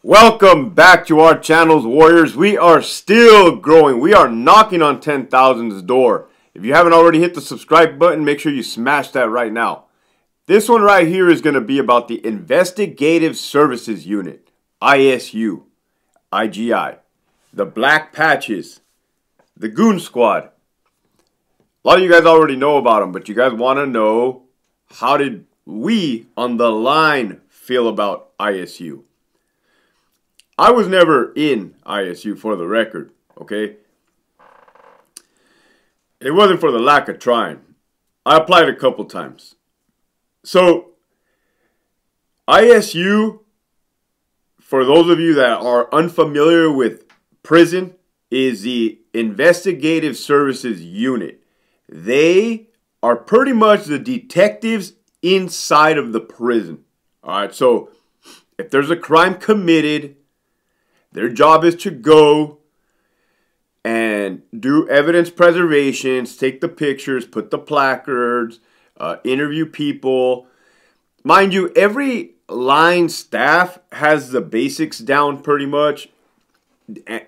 Welcome back to our channels, Warriors. We are still growing. We are knocking on 10,000's door. If you haven't already hit the subscribe button, make sure you smash that right now. This one right here is going to be about the Investigative Services Unit, ISU, IGI, the Black Patches, the Goon Squad. A lot of you guys already know about them, but you guys want to know, how did we on the line feel about ISU? I was never in ISU, for the record, okay? It wasn't for the lack of trying. I applied a couple times. So, ISU, for those of you that are unfamiliar with prison, is the Investigative Services Unit. They are pretty much the detectives inside of the prison. Alright, so if there's a crime committed, their job is to go and do evidence preservations, take the pictures, put the placards, interview people. Mind you, every line staff has the basics down pretty much.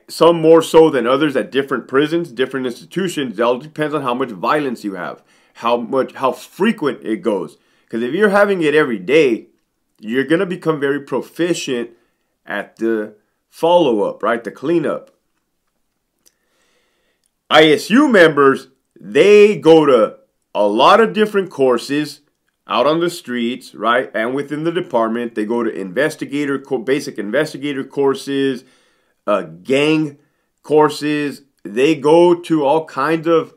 Some more so than others at different prisons, different institutions. It all depends on how much violence you have, how frequent it goes. Because if you're having it every day, you're going to become very proficient at the follow-up, right? The cleanup. ISU members, they go to a lot of different courses out on the streets, right? And within the department, they go to basic investigator courses, gang courses. They go to all kinds of,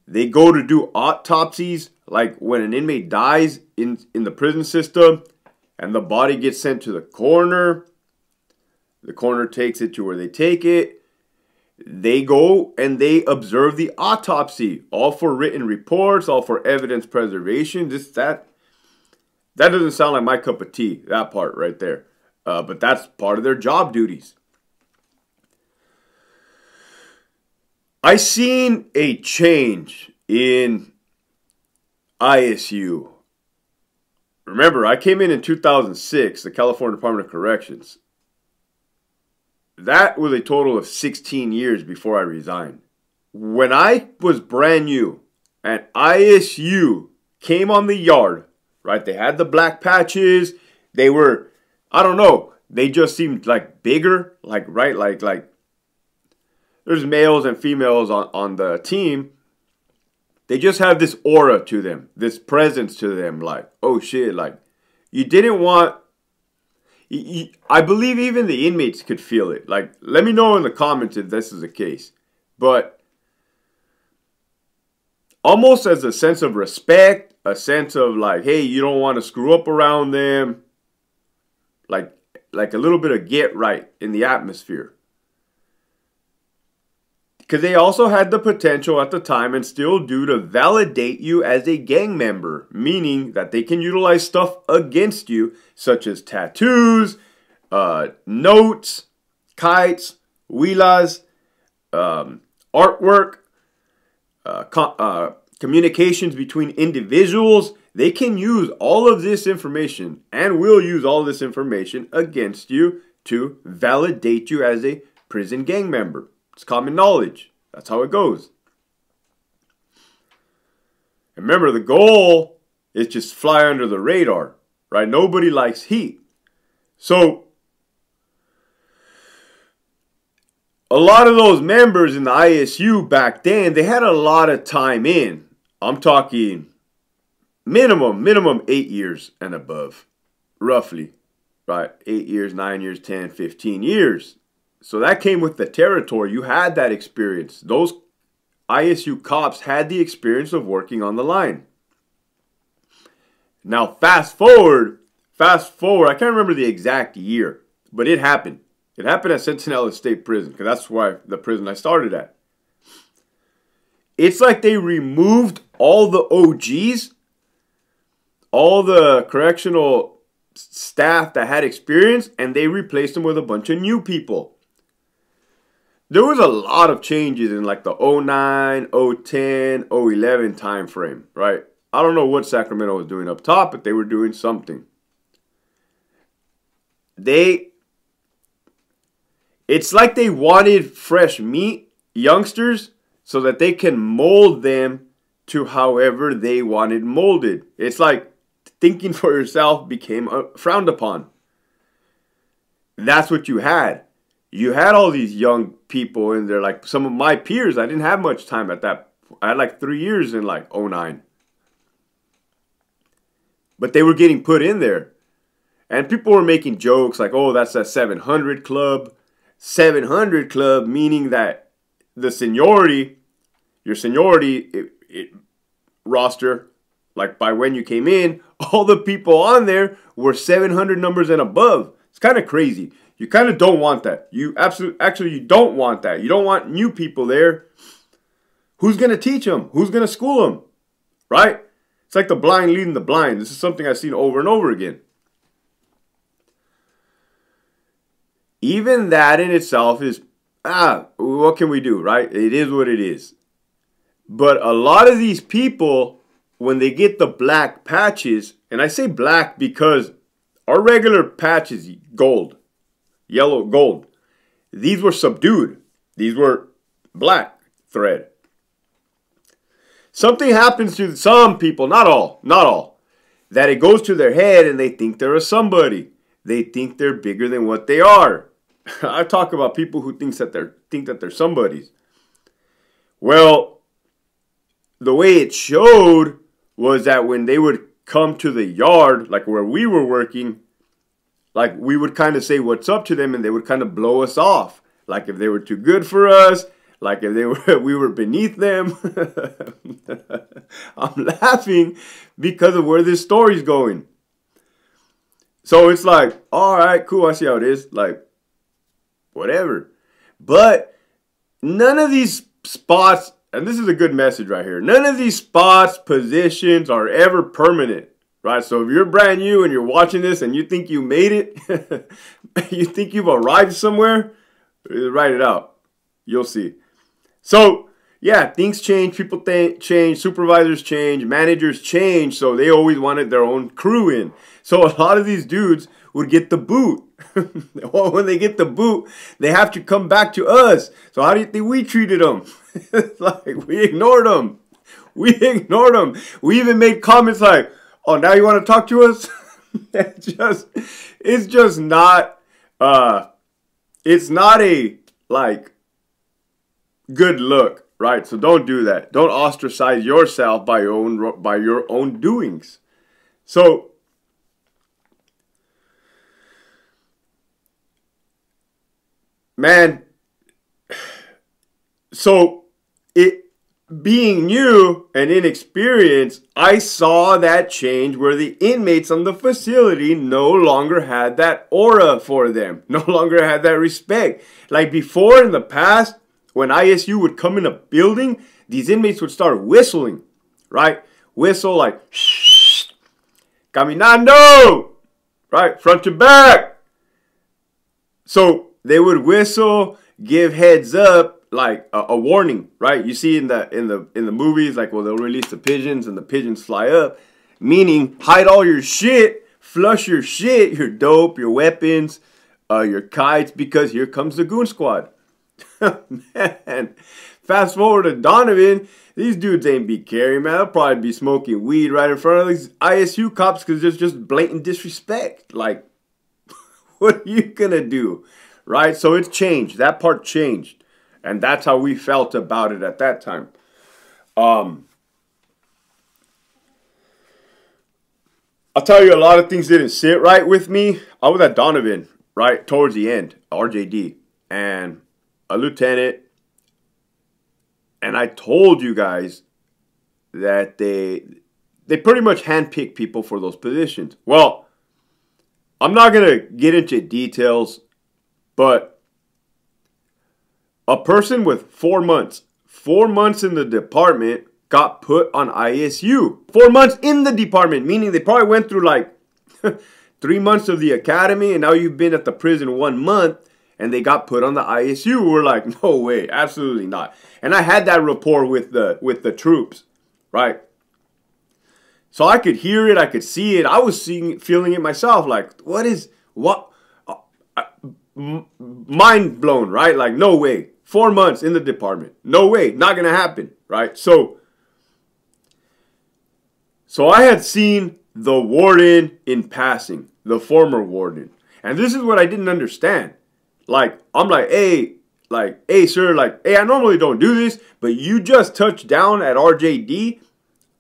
they go to do autopsies, like when an inmate dies in the prison system and the body gets sent to the coroner. The coroner takes it to where they take it. They go and they observe the autopsy, all for written reports, all for evidence preservation. That doesn't sound like my cup of tea, that part right there. But that's part of their job duties. I seen a change in ISU. Remember, I came in 2006, the California Department of Corrections. That was a total of 16 years before I resigned. When I was brand new and ISU came on the yard, right? They had the black patches. They were, I don't know, they just seemed like bigger, like, right? Like there's males and females on the team. They just have this aura to them, this presence to them, like, oh shit, like, you didn't want, I believe even the inmates could feel it. Like, let me know in the comments if this is the case. But almost as a sense of respect, a sense of like, hey, you don't want to screw up around them. Like a little bit of get right in the atmosphere. Because they also had the potential at the time, and still do, to validate you as a gang member. Meaning that they can utilize stuff against you, such as tattoos, notes, kites, huilas, artwork, communications between individuals. They can use all of this information, and will use all this information against you to validate you as a prison gang member. It's common knowledge. That's how it goes. And remember, the goal is just fly under the radar, right? Nobody likes heat. So, a lot of those members in the ISU back then, they had a lot of time in. I'm talking minimum 8 years and above, roughly, right? 8 years, 9 years, 10, 15 years. So that came with the territory. You had that experience. Those ISU cops had the experience of working on the line. Now fast forward, I can't remember the exact year, but it happened. It happened at Centinela State Prison, because that's why the prison I started at. It's like they removed all the OGs, all the correctional staff that had experience, and they replaced them with a bunch of new people. There was a lot of changes in like the 09, 010, 011 time frame, right? I don't know what Sacramento was doing up top, but they were doing something. it's like they wanted fresh meat, youngsters, so that they can mold them to however they wanted molded. It's like thinking for yourself became frowned upon. That's what you had. You had all these young people in there, like some of my peers. I didn't have much time at that. I had like 3 years in like '09. But they were getting put in there. And people were making jokes like, oh, that's a 700 club. 700 club, meaning that the seniority, your seniority roster, like by when you came in, all the people on there were 700 numbers and above. It's kind of crazy. You kind of don't want that. Actually, you don't want that. You don't want new people there. Who's going to teach them? Who's going to school them? Right? It's like the blind leading the blind. This is something I've seen over and over again. Even that in itself is, what can we do, right? It is what it is. But a lot of these people, when they get the black patches, and I say black because our regular patch is gold, yellow, gold. These were subdued. These were black thread. Something happens to some people, not all, that it goes to their head and they think they're a somebody. They think they're bigger than what they are. I talk about people who think that they're somebodies. Well, the way it showed was that when they would come to the yard, like where we were working, like we would kind of say what's up to them and they would kind of blow us off. Like if they were too good for us, like if we were beneath them. I'm laughing because of where this story's going. So it's like, all right, cool, I see how it is. Like, whatever. But none of these spots, and this is a good message right here, none of these spots, positions are ever permanent, right? So if you're brand new and you're watching this and you think you made it, you think you've arrived somewhere, write it out. You'll see. So, yeah, things change, people change, supervisors change, managers change, so they always wanted their own crew in. So a lot of these dudes would get the boot. Well, when they get the boot, they have to come back to us. So how do you think we treated them? It's like we ignored them. We ignored them. We even made comments like, oh, now you want to talk to us? It's just not, it's not a, like, good look. Right, so don't do that. Don't ostracize yourself by your own doings. So, man, so it being new and inexperienced, I saw that change where the inmates on the facility no longer had that aura for them, no longer had that respect. Like before in the past, when ISU would come in a building, these inmates would start whistling, right? Whistle like, shh, caminando, right? Front to back. So they would whistle, give heads up, like a warning, right? You see in the movies, like, well, they'll release the pigeons and the pigeons fly up, meaning hide all your shit, flush your shit, your dope, your weapons, your kites, because here comes the goon squad. Man, fast forward to Donovan, these dudes ain't be carrying, man. They'll probably be smoking weed right in front of these ISU cops because there's just blatant disrespect. Like, what are you gonna do? Right? So it's changed. That part changed. And that's how we felt about it at that time. I'll tell you, a lot of things didn't sit right with me. I was at Donovan, right, towards the end, RJD, and a lieutenant, and I told you guys that they pretty much handpick people for those positions. Well, I'm not going to get into details, but a person with 4 months in the department got put on ISU. 4 months in the department, meaning they probably went through like 3 months of the academy, and now you've been at the prison 1 month, and they got put on the ISU. We're like, no way, absolutely not. And I had that rapport with the troops, right? So I could hear it, I could see it. I was feeling it myself. Like, what? mind blown, right? Like, no way. 4 months in the department. No way. Not going to happen, right? So I had seen the warden in passing, the former warden. And this is what I didn't understand. Like, I'm like, hey, sir, like, hey, I normally don't do this, but you just touched down at RJD.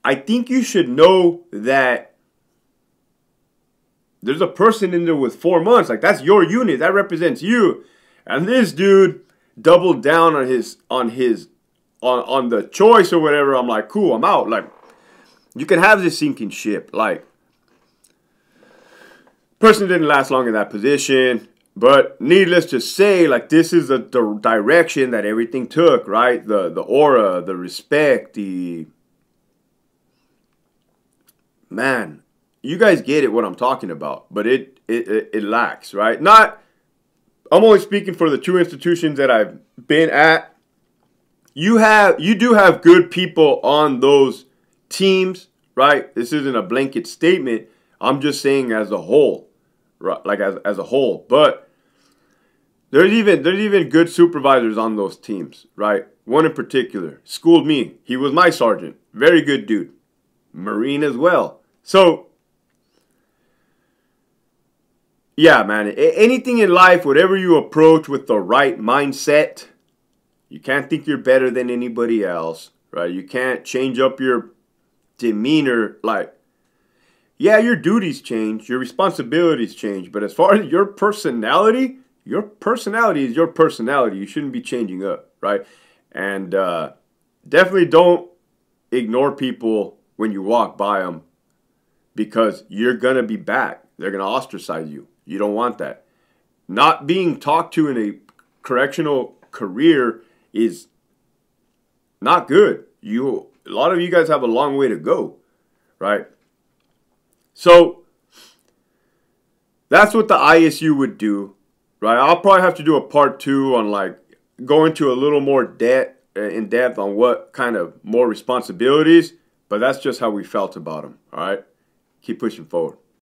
I think you should know that there's a person in there with 4 months. Like, that's your unit. That represents you. And this dude doubled down on the choice or whatever. I'm like, cool, I'm out. Like, you can have this sinking ship. Like, person didn't last long in that position. But needless to say, like, this is the direction that everything took, right? The aura, the respect, man, you guys get it what I'm talking about, but it lacks, right? I'm only speaking for the 2 institutions that I've been at. You do have good people on those teams, right? This isn't a blanket statement. I'm just saying as a whole, right? Like as a whole, but there's even good supervisors on those teams, right? One in particular schooled me. He was my sergeant. Very good dude. Marine as well. So, yeah, man. Anything in life, whatever you approach with the right mindset, you can't think you're better than anybody else, right? You can't change up your demeanor. Like, yeah, your duties change, your responsibilities change, but as far as your personality is your personality. You shouldn't be changing up, right? And definitely don't ignore people when you walk by them, because you're going to be back. They're going to ostracize you. You don't want that. Not being talked to in a correctional career is not good. A lot of you guys have a long way to go, right? So that's what the ISU would do, right? I'll probably have to do a part 2 on, like, go into a little more in depth on what kind of more responsibilities, but that's just how we felt about them, all right? Keep pushing forward.